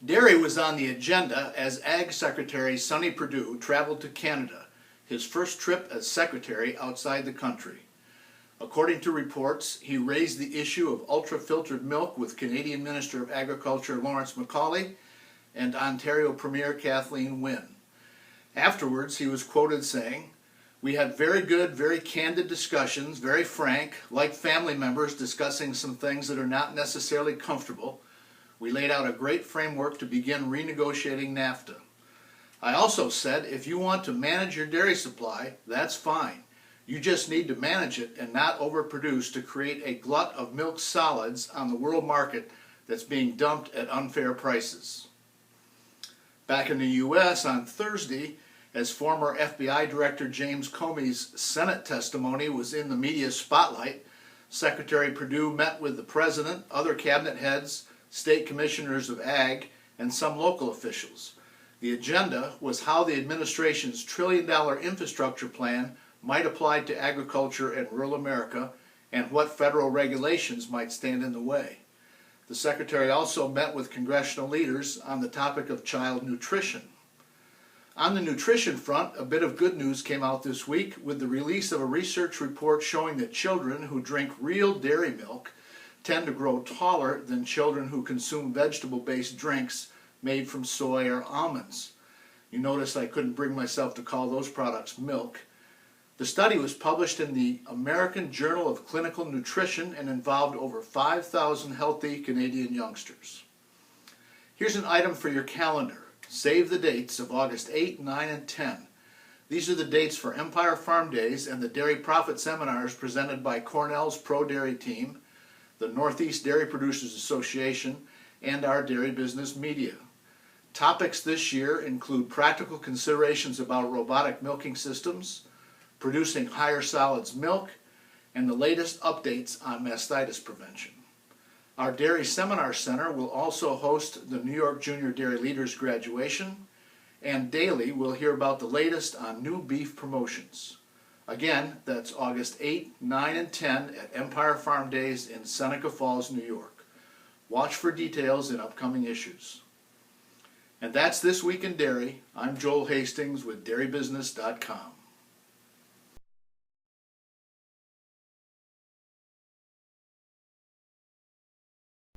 Dairy was on the agenda as Ag Secretary Sonny Perdue traveled to Canada, his first trip as secretary outside the country. According to reports, he raised the issue of ultra-filtered milk with Canadian Minister of Agriculture Lawrence MacAulay and Ontario Premier Kathleen Wynne. Afterwards, he was quoted saying, "We had very good, very candid discussions, very frank, like family members discussing some things that are not necessarily comfortable. We laid out a great framework to begin renegotiating NAFTA. I also said, if you want to manage your dairy supply, that's fine. You just need to manage it and not overproduce to create a glut of milk solids on the world market that's being dumped at unfair prices." Back in the U.S. on Thursday, as former FBI Director James Comey's Senate testimony was in the media spotlight, Secretary Perdue met with the President, other cabinet heads, state commissioners of ag, and some local officials. The agenda was how the administration's trillion-dollar infrastructure plan might apply to agriculture in rural America and what federal regulations might stand in the way. The Secretary also met with congressional leaders on the topic of child nutrition. On the nutrition front, a bit of good news came out this week with the release of a research report showing that children who drink real dairy milk tend to grow taller than children who consume vegetable-based drinks made from soy or almonds. You notice I couldn't bring myself to call those products milk. The study was published in the American Journal of Clinical Nutrition and involved over 5,000 healthy Canadian youngsters. Here's an item for your calendar. Save the dates of August 8, 9, and 10. These are the dates for Empire Farm Days and the Dairy Profit Seminars presented by Cornell's Pro Dairy Team, the Northeast Dairy Producers Association, and our Dairy Business Media. Topics this year include practical considerations about robotic milking systems, producing higher solids milk, and the latest updates on mastitis prevention. Our Dairy Seminar Center will also host the New York Junior Dairy Leaders graduation, and daily we'll hear about the latest on new beef promotions. Again, that's August 8, 9, and 10 at Empire Farm Days in Seneca Falls, New York. Watch for details in upcoming issues. And that's This Week in Dairy. I'm Joel Hastings with DairyBusiness.com.